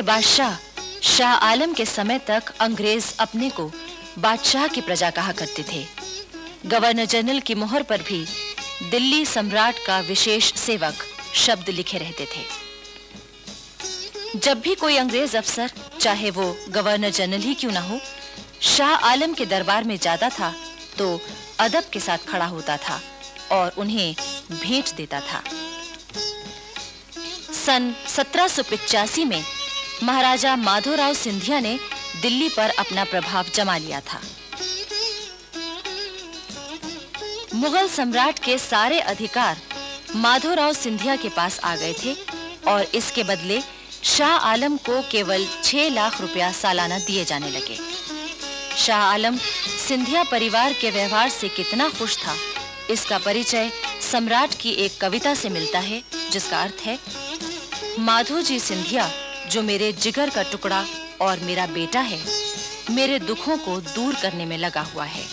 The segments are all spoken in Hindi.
के बादशाह शाह आलम के समय तक अंग्रेज अपने को बादशाह की प्रजा कहा करते थे। गवर्नर जनरल की मोहर पर भी दिल्ली सम्राट का विशेष सेवक शब्द लिखे रहते थे। जब भी कोई अंग्रेज अफसर, चाहे वो गवर्नर जनरल ही क्यों ना हो, शाह आलम के दरबार में जाता था तो अदब के साथ खड़ा होता था और उन्हें भेंट देता था। सन 1785 में महाराजा माधोराव सिंधिया ने दिल्ली पर अपना प्रभाव जमा लिया था। मुगल सम्राट के सारे अधिकार माधोराव सिंधिया के पास आ गए थे और इसके बदले शाह आलम को केवल 6 लाख रुपया सालाना दिए जाने लगे। शाह आलम सिंधिया परिवार के व्यवहार से कितना खुश था, इसका परिचय सम्राट की एक कविता से मिलता है, जिसका अर्थ है, माधो जी सिंधिया जो मेरे जिगर का टुकड़ा और मेरा बेटा है, मेरे दुखों को दूर करने में लगा हुआ है।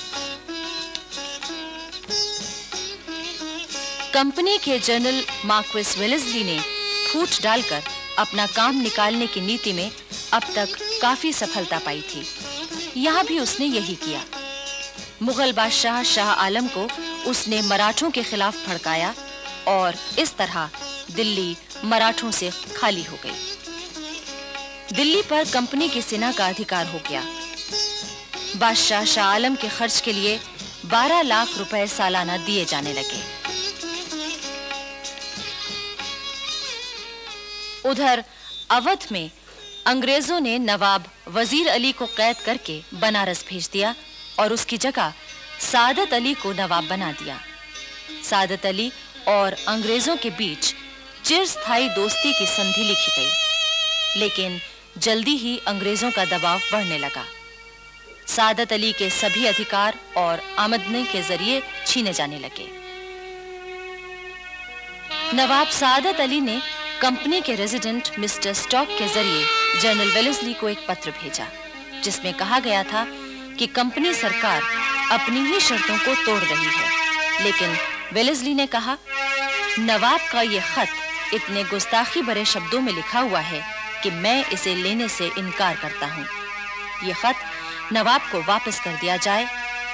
कंपनी के जनरल मार्क्विस वेलेस्ली ने फूट डालकर अपना काम निकालने की नीति में अब तक काफी सफलता पाई थी। यहाँ भी उसने यही किया। मुगल बादशाह शाह आलम को उसने मराठों के खिलाफ भड़काया और इस तरह दिल्ली मराठों से खाली हो गई। दिल्ली पर कंपनी की सेना का अधिकार हो गया। बादशाह शाह आलम के खर्च के लिए 12 लाख रुपए सालाना दिए जाने लगे। उधर अवध में अंग्रेजों ने नवाब वजीर अली को कैद करके बनारस भेज दिया और उसकी जगह सादत अली को नवाब बना दिया। सादत अली और अंग्रेजों के बीच चिरस्थायी दोस्ती की संधि लिखी गई, लेकिन जल्दी ही अंग्रेजों का दबाव बढ़ने लगा। सादत अली के सभी अधिकार और आमदनी के जरिए छीने जाने लगे। नवाब सादत अली ने कंपनी के रेजिडेंट मिस्टर स्टॉक के जरिए जनरल वेलेस्ली को एक पत्र भेजा, जिसमें कहा गया था कि कंपनी सरकार अपनी ही शर्तों को तोड़ रही है। लेकिन वेलेस्ली ने कहा, नवाब का ये खत इतने गुस्ताखी भरे शब्दों में लिखा हुआ है कि मैं इसे लेने से इनकार करता हूँ। ये खत नवाब को वापस कर दिया जाए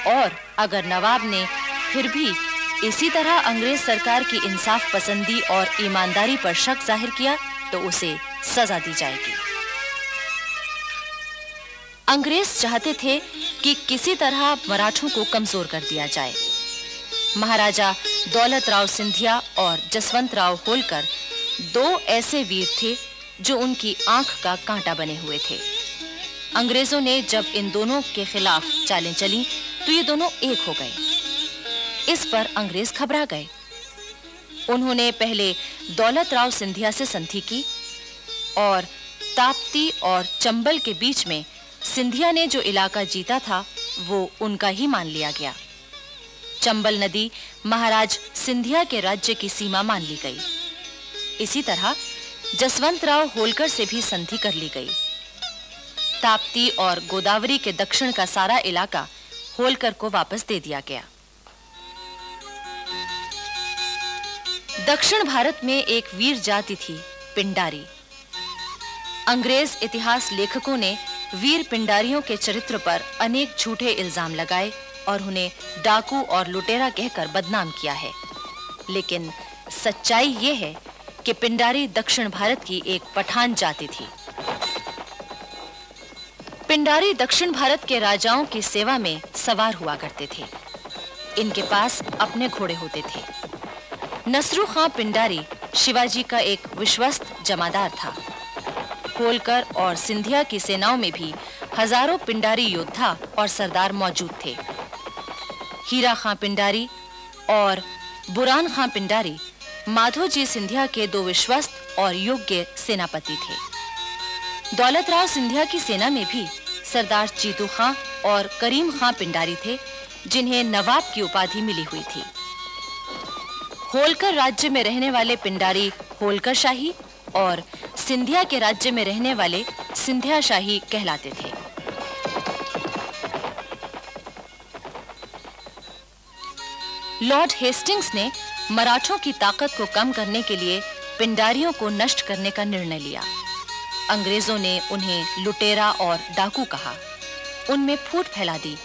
और अगर नवाब ने फिर भी इसी तरह अंग्रेज सरकार की इंसाफ पसंदी और ईमानदारी पर शक जाहिर किया तो उसे सजा दी जाएगी। अंग्रेज चाहते थे कि किसी तरह मराठों को कमजोर कर दिया जाए। महाराजा दौलत राव सिंधिया और जसवंत राव होलकर 2 ऐसे वीर थे जो उनकी आंख का कांटा बने हुए थे। अंग्रेजों ने जब इन दोनों के खिलाफ चालें चली तो ये दोनों एक हो गए। इस पर अंग्रेज घबरा गए। उन्होंने पहले दौलत राव सिंधिया से संधि की और ताप्ती और चंबल के बीच में सिंधिया ने जो इलाका जीता था वो उनका ही मान लिया गया। चंबल नदी महाराज सिंधिया के राज्य की सीमा मान ली गई। इसी तरह जसवंत राव होलकर से भी संधि कर ली गई। ताप्ती और गोदावरी के दक्षिण का सारा इलाका होलकर को वापस दे दिया गया। दक्षिण भारत में एक वीर जाति थी, पिंडारी। अंग्रेज इतिहास लेखकों ने वीर पिंडारियों के चरित्र पर अनेक झूठे इल्जाम लगाए और उन्हें डाकू और लुटेरा कहकर बदनाम किया है। लेकिन सच्चाई ये है कि पिंडारी दक्षिण भारत की एक पठान जाति थी। पिंडारी दक्षिण भारत के राजाओं की सेवा में सवार हुआ करते थे। इनके पास अपने घोड़े होते थे। नसरू खां पिंडारी शिवाजी का एक विश्वस्त जमादार था। होलकर और सिंधिया की सेनाओं में भी हजारों पिंडारी योद्धा और सरदार मौजूद थे। हीरा खां पिंडारी और बुरान खां पिंडारी माधो जी सिंधिया के 2 विश्वस्त और योग्य सेनापति थे। दौलत राव सिंधिया की सेना में भी सरदार चीतू खां और करीम खां पिंडारी थे, जिन्हें नवाब की उपाधि मिली हुई थी। होलकर राज्य में रहने वाले पिंडारी होलकर शाही और सिंधिया के राज्य में रहने वाले सिंधिया शाही कहलाते थे। लॉर्ड हेस्टिंग्स ने मराठों की ताकत को कम करने के लिए पिंडारियों को नष्ट करने का निर्णय लिया। अंग्रेजों ने उन्हें लुटेरा और डाकू कहा, उनमें फूट फैला दी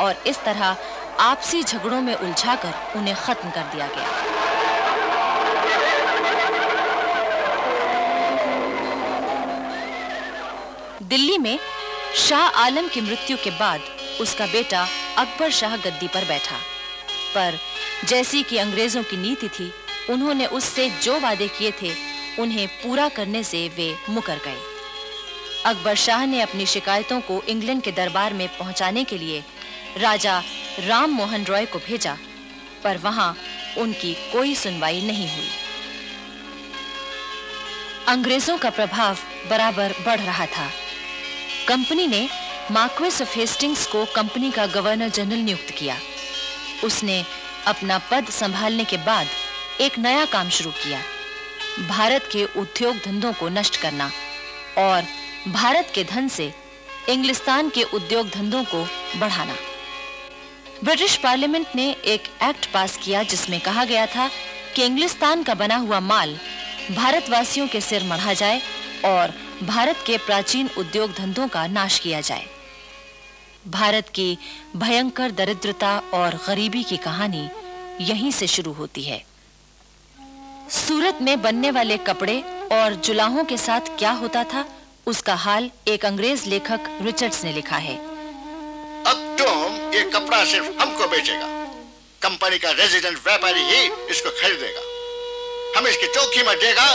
और इस तरह आपसी झगड़ों में उलझाकर उन्हें खत्म कर दिया गया। दिल्ली में शाह आलम की मृत्यु के बाद उसका बेटा अकबर शाह गद्दी पर बैठा, पर जैसी कि अंग्रेजों की नीति थी, उन्होंने उससे जो वादे किए थे उन्हें पूरा करने से वे मुकर गए। अकबर शाह ने अपनी शिकायतों को इंग्लैंड के दरबार में पहुंचाने के लिए राजा राम मोहन रॉय को भेजा, पर वहां उनकी कोई सुनवाई नहीं हुई। अंग्रेजों का प्रभाव बराबर बढ़ रहा था। कंपनी ने मार्क्वेस ऑफ हेस्टिंग्स को कंपनी का गवर्नर जनरल नियुक्त किया। उसने अपना पद संभालने के बाद एक नया काम शुरू किया, भारत के उद्योग धंधों को नष्ट करना और भारत के धन से इंग्लिस्तान के उद्योग धंधों को बढ़ाना। ब्रिटिश पार्लियामेंट ने एक एक्ट पास किया जिसमें कहा गया था कि इंग्लिस्तान का बना हुआ माल भारतवासियों के सिर मढ़ा जाए और भारत के प्राचीन उद्योग धंधों का नाश किया जाए। भारत की भयंकर दरिद्रता और गरीबी की कहानी यहीं से शुरू होती है। सूरत में बनने वाले कपड़े और जुलाहों के साथ क्या होता था, उसका हाल एक अंग्रेज लेखक रिचर्ड्स ने लिखा है। अब तुम ये कपड़ा सिर्फ हमको बेचेगा, कंपनी का रेजिडेंट व्यापारी ही इसको खरीदेगा, हम इसकी जो कीमत देगा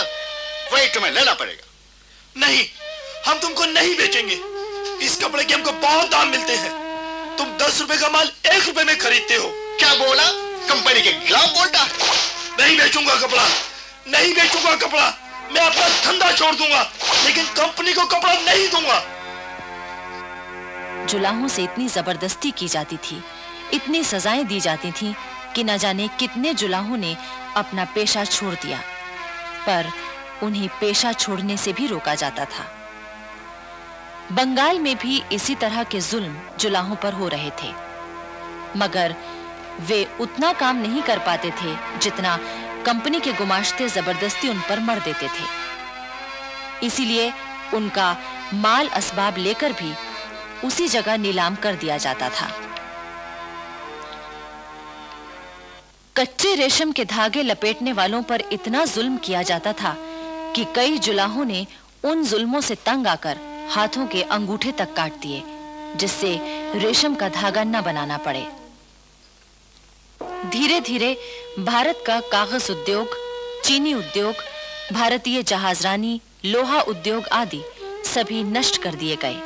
वही तुम्हें लेना पड़ेगा। नहीं, हम तुमको नहीं बेचेंगे, इस कपड़े के हमको बहुत दाम मिलते हैं, तुम 10 रुपए का माल 1 रुपए में खरीदते हो। क्या बोला? कंपनी के खिलाफ बोलता? नहीं बेचूंगा कपड़ा, नहीं बेचूंगा कपड़ा, मैं अपना धंधा छोड़ दूंगा, लेकिन कंपनी को कपड़ा नहीं दूंगा। जुलाहों से इतनी जबरदस्ती की जाती थी, इतनी सजाएं दी जाती थीं कि न जाने कितने जुलाहों ने अपना पेशा छोड़ दिया, पर उन्हें पेशा छोड़ने से भी रोका जाता था। बंगाल में भी इसी तरह के जुल्म जुलाहों पर हो रहे थे, मगर वे उतना काम नहीं कर पाते थे जितना कंपनी के गुमाश्ते जबरदस्ती उन पर मर देते थे। इसीलिए उनका माल असबाब लेकर भी उसी जगह नीलाम कर दिया जाता था। कच्चे रेशम के धागे लपेटने वालों पर इतना जुल्म किया जाता था कि कई जुलाहों ने उन जुल्मों से तंग आकर हाथों के अंगूठे तक काट दिए, जिससे रेशम का धागा न बनाना पड़े। धीरे धीरे भारत का कागज उद्योग, चीनी उद्योग, भारतीय जहाजरानी, लोहा उद्योग आदि सभी नष्ट कर दिए गए।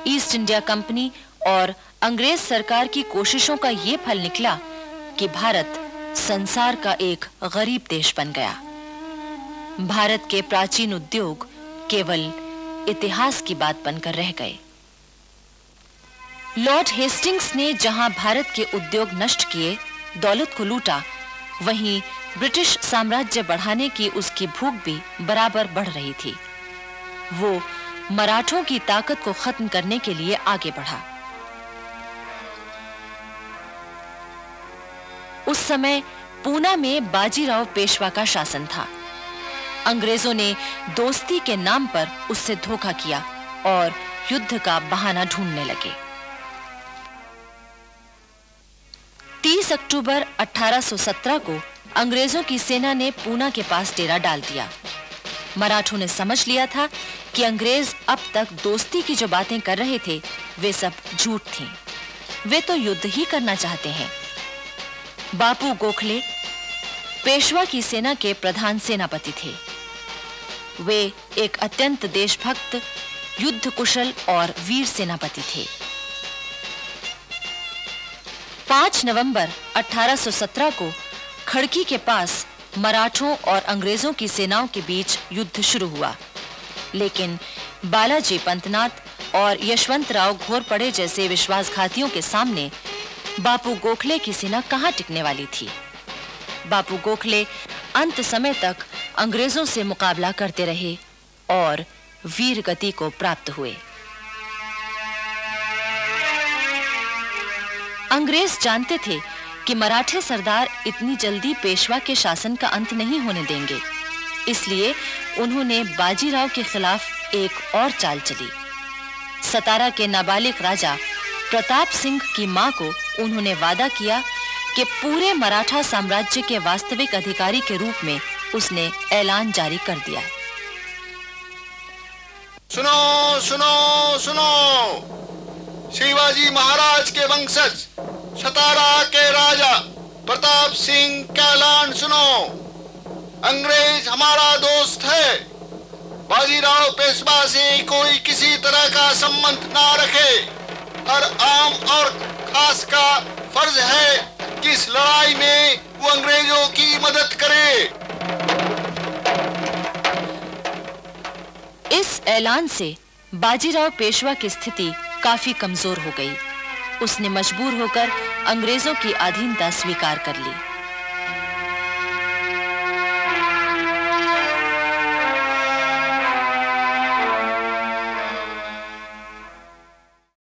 ईस्ट इंडिया कंपनी और अंग्रेज सरकार की कोशिशों का ये फल निकला कि भारत संसार का एक गरीब देश बन गया। भारत के प्राचीन उद्योग केवल इतिहास की बात बनकर रह गए। लॉर्ड हेस्टिंग्स ने जहां भारत के उद्योग नष्ट किए, दौलत को लूटा, वहीं ब्रिटिश साम्राज्य बढ़ाने की उसकी भूख भी बराबर बढ़ रही थी। वो मराठों की ताकत को खत्म करने के लिए आगे बढ़ा। उस समय पूना में बाजीराव पेशवा का शासन था। अंग्रेजों ने दोस्ती के नाम पर उससे धोखा किया और युद्ध का बहाना ढूंढने लगे। 30 अक्टूबर 1817 को अंग्रेजों की सेना ने पूना के पास डेरा डाल दिया। मराठों ने समझ लिया था कि अंग्रेज अब तक दोस्ती की जो बातें कर रहे थे वे सब झूठ थीं। वे तो युद्ध ही करना चाहते हैं। बापू गोखले पेशवा की सेना के प्रधान सेनापति थे। वे एक अत्यंत देशभक्त, युद्ध कुशल और वीर सेनापति थे। 5 नवंबर 1817 को खड़की के पास मराठों और अंग्रेजों की सेनाओं के बीच युद्ध शुरू हुआ, लेकिन बालाजी पंतनाथ और यशवंतराव घोरपड़े जैसे विश्वासघातियों के सामने बापू गोखले की सेना कहां टिकने वाली थी। बापू गोखले अंत समय तक अंग्रेजों से मुकाबला करते रहे और वीर गति को प्राप्त हुए। अंग्रेज जानते थे कि मराठे सरदार इतनी जल्दी पेशवा के शासन का अंत नहीं होने देंगे, इसलिए उन्होंने बाजीराव के खिलाफ एक और चाल चली। सतारा के नाबालिग राजा प्रताप सिंह की मां को उन्होंने वादा किया कि पूरे मराठा साम्राज्य के वास्तविक अधिकारी के रूप में उसने ऐलान जारी कर दिया। सुनो सुनो सुनो, शिवाजी महाराज के वंशज सतारा के राजा प्रताप सिंह का ऐलान सुनो। अंग्रेज हमारा दोस्त है। बाजीराव पेशवा से कोई किसी तरह का संबंध ना रखे। हर आम और खास का फर्ज है कि इस लड़ाई में वो अंग्रेजों की मदद करे। इस ऐलान से बाजीराव पेशवा की स्थिति काफी कमजोर हो गई। उसने मजबूर होकर अंग्रेजों की अधीनता स्वीकार कर ली।